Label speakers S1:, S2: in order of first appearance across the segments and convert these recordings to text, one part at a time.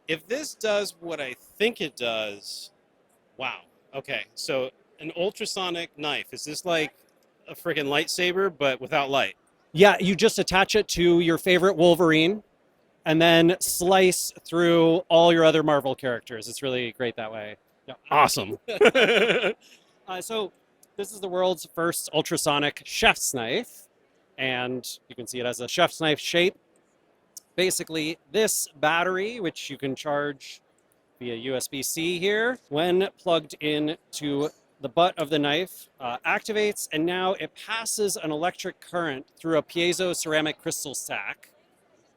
S1: If this does what I think it does, wow. Okay, so an ultrasonic knife, is this like a freaking lightsaber but without light?
S2: Yeah, you just attach it to your favorite Wolverine and then slice through all your other Marvel characters. It's really great that way. Yeah.
S1: Awesome.
S2: So this is the world's first ultrasonic chef's knife, and you can see it has a chef's knife shape. Basically, this battery, which you can charge via USB-C here, when plugged in to the butt of the knife, activates, and now it passes an electric current through a piezo ceramic crystal stack,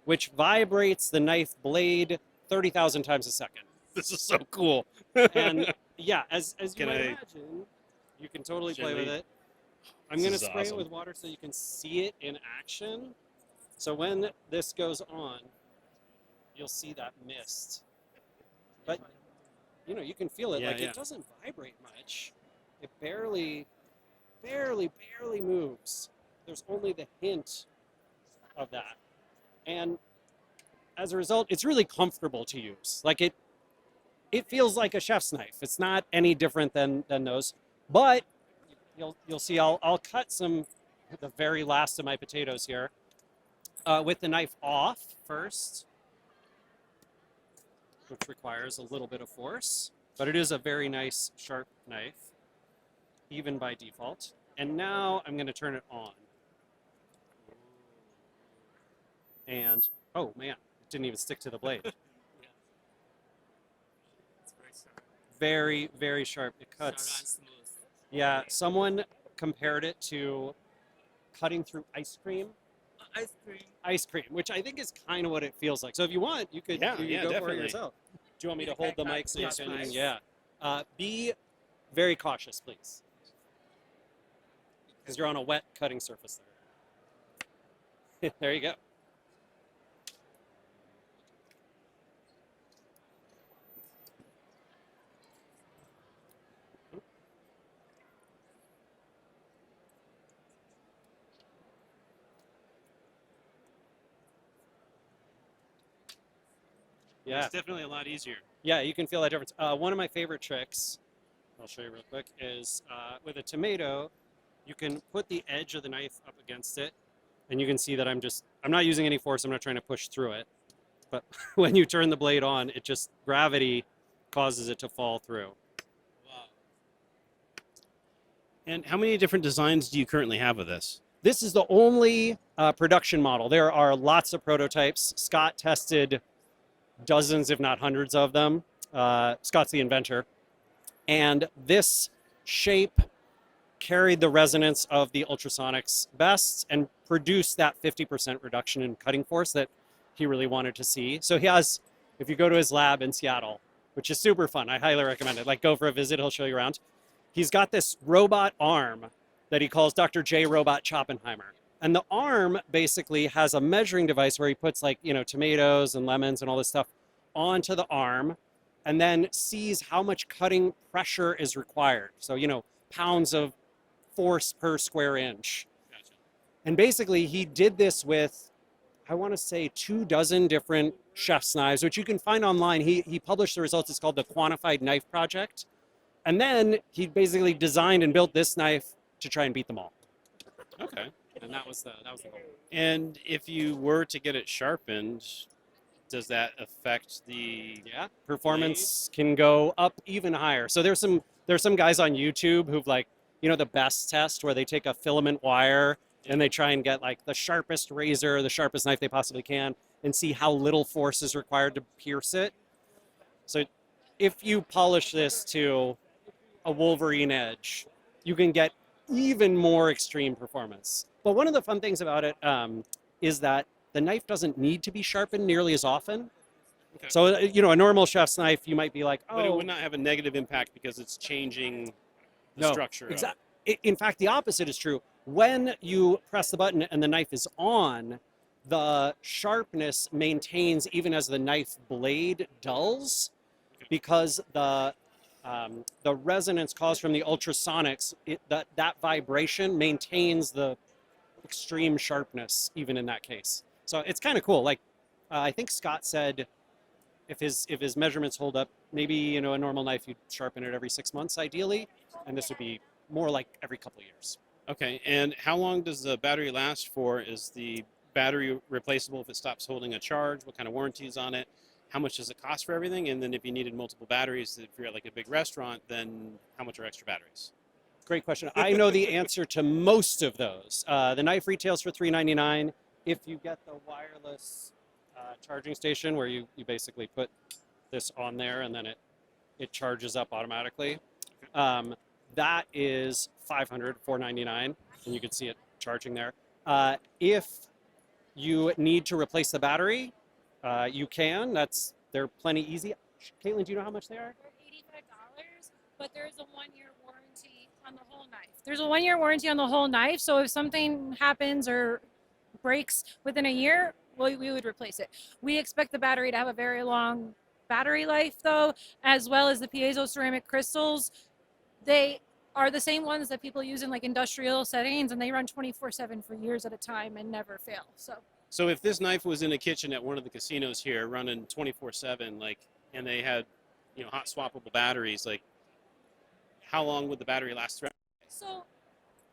S2: which vibrates the knife blade 30,000 times a second.
S1: This is so cool.
S2: And yeah, as you
S1: Can
S2: might
S1: I
S2: imagine, you can totally play with
S1: gently-
S2: it. I'm
S1: This
S2: going to
S1: is
S2: spray it
S1: awesome.
S2: with water so you can see it in action. So when this goes on, you'll see that mist. But you can feel it.
S1: Yeah,
S2: Like
S1: yeah.
S2: it doesn't vibrate much. It barely moves. There's only the hint of that. And as a result, it's really comfortable to use. Like it feels like a chef's knife. It's not any different than those. But you'll see I'll cut the very last of my potatoes here with the knife off first, which requires a little bit of force, but it is a very nice sharp knife, even by default. And now I'm going to turn it on. And oh man, it didn't even stick to the blade.
S3: It's very sharp.
S2: Very, very sharp. It
S3: Sharp and
S2: cuts.
S3: smooth.
S2: Yeah, someone compared it to cutting through ice cream.
S3: Ice cream.
S2: Which I think is kind of what it feels like. So if you want, you could,
S1: Yeah,
S2: you could
S1: yeah,
S2: go for
S1: definitely.
S2: it yourself. Do you want me to
S3: Yeah,
S2: hold the
S3: cut,
S2: mic so you
S3: yes,
S2: can?
S3: please.
S2: Yeah. Be very cautious, please, because you're on a wet cutting surface there. There you go. Yeah.
S1: It's definitely a lot easier.
S2: Yeah, you can feel that difference. One of my favorite tricks, I'll show you real quick, is with a tomato, you can put the edge of the knife up against it, and you can see that I'm not using any force, I'm not trying to push through it. But when you turn the blade on, gravity causes it to fall through.
S3: Wow.
S1: And how many different designs do you currently have of this?
S2: This is the only production model. There are lots of prototypes. Scott tested dozens, if not hundreds of them. Scott's the inventor. And this shape carried the resonance of the Ultrasonics best and produced that 50% reduction in cutting force that he really wanted to see. So he has, if you go to his lab in Seattle, which is super fun, I highly recommend it. Like, go for a visit, he'll show you around. He's got this robot arm that he calls Dr. J Robot Choppenheimer. And the arm basically has a measuring device where he puts tomatoes and lemons and all this stuff onto the arm and then sees how much cutting pressure is required. So, pounds of force per square inch.
S1: Gotcha.
S2: And basically he did this with, I want to say 24 different chef's knives, which you can find online. He published the results. It's called the Quantified Knife Project. And then he basically designed and built this knife to try and beat them all.
S1: Okay.
S2: And that was the goal.
S1: And if you were to get it sharpened, does that affect the?
S2: Yeah, performance can go up even higher. So there's some guys on YouTube who've the best test where they take a filament wire and they try and get the sharpest razor, the sharpest knife they possibly can, and see how little force is required to pierce it. So if you polish this to a Wolverine edge, you can get even more extreme performance. But one of the fun things about it is that the knife doesn't need to be sharpened nearly as often.
S1: Okay.
S2: So, a normal chef's knife, you might be like, oh.
S1: But it would not have a negative impact because it's changing the structure.
S2: Exactly. In fact, the opposite is true. When you press the button and the knife is on, the sharpness maintains even as the knife blade dulls, because the resonance caused from the ultrasonics, that vibration maintains the extreme sharpness even in that case. So it's kind of cool. I think Scott said if his measurements hold up, maybe, you know, a normal knife you'd sharpen it every 6 months ideally, and this would be more like every couple of years.
S1: Okay, and how long does the battery last for? Is the battery replaceable if it stops holding a charge? What kind of warranties on it? How much does it cost for everything? And then if you needed multiple batteries, if you're at like a big restaurant, then how much are extra batteries?
S2: Great question. I know the answer to most of those. The knife retails for $3.99. If you get the wireless charging station where you basically put this on there and then it charges up automatically, that is $499, and you can see it charging there. If you need to replace the battery, you can. They're plenty easy. Caitlin, do you know how much they are?
S4: They're $85, but there's a 1-year warranty on the whole knife. There's a 1-year warranty on the whole knife, so if something happens or breaks within a year, we would replace it. We expect the battery to have a very long battery life, though, as well as the piezo ceramic crystals. They are the same ones that people use in like industrial settings, and they run 24/7 for years at a time and never fail.
S1: So if this knife was in a kitchen at one of the casinos here running 24/7, like, and they had, you know, hot swappable batteries, like, how long would the battery last throughout?
S4: So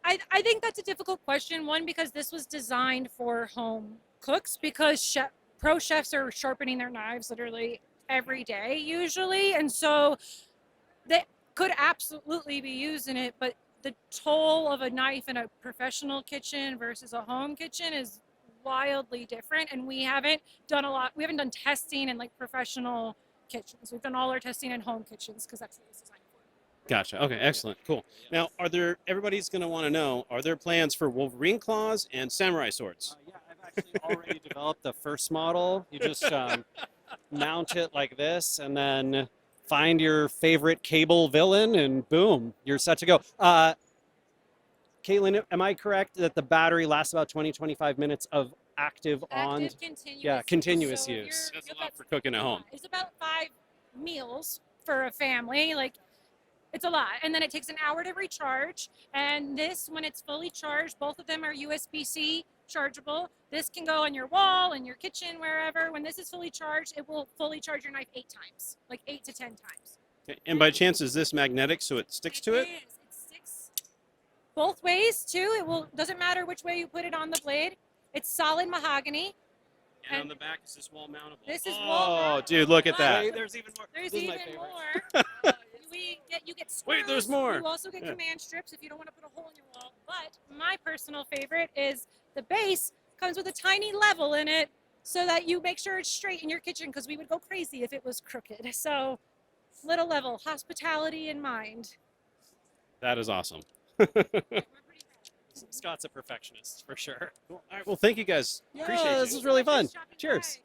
S4: I think that's a difficult question. One, because this was designed for home cooks, because pro chefs are sharpening their knives literally every day usually, and so they could absolutely be using it, but the toll of a knife in a professional kitchen versus a home kitchen is wildly different, and we haven't done testing in like professional kitchens. We've done all our testing in home kitchens because that's what it's designed for.
S1: Gotcha. Okay, excellent. Cool. Now, everybody's going to want to know, are there plans for Wolverine claws and samurai swords?
S2: Yeah, I've actually already developed the first model. You just mount it like this, and then find your favorite cable villain, and boom, you're set to go. Caitlin, am I correct that the battery lasts about 20-25 minutes of active on? Continuous use.
S1: That's a lot for cooking at home.
S4: It's about 5 meals for a family. Like, it's a lot. And then it takes an hour to recharge. And this, when it's fully charged, both of them are USB-C chargeable. This can go on your wall, in your kitchen, wherever. When this is fully charged, it will fully charge your knife 8 times, like 8 to 10 times.
S1: Okay. And by chance, is this magnetic so it sticks to it?
S4: It is. It sticks both ways too. Doesn't matter which way you put it on the blade. It's solid mahogany.
S1: And on the back, is this wall mountable?
S4: This is wall mountable.
S1: Oh, dude, look at that.
S2: Wait, there's even more.
S4: There's
S2: This is my
S4: even
S2: favorite.
S4: more. You get screws.
S1: Wait, there's more.
S4: You also get
S1: Yeah.
S4: command strips if you don't want to put a hole in your wall. But my personal favorite is the base comes with a tiny level in it so that you make sure it's straight in your kitchen, because we would go crazy if it was crooked. So little level, hospitality in mind.
S1: That is awesome.
S4: We're pretty proud.
S2: Scott's a perfectionist for sure.
S1: Cool. All right, well, thank you guys.
S2: Yeah,
S1: Appreciate
S2: this
S1: you.
S2: was really fun.
S4: Shopping
S2: Cheers.
S4: by.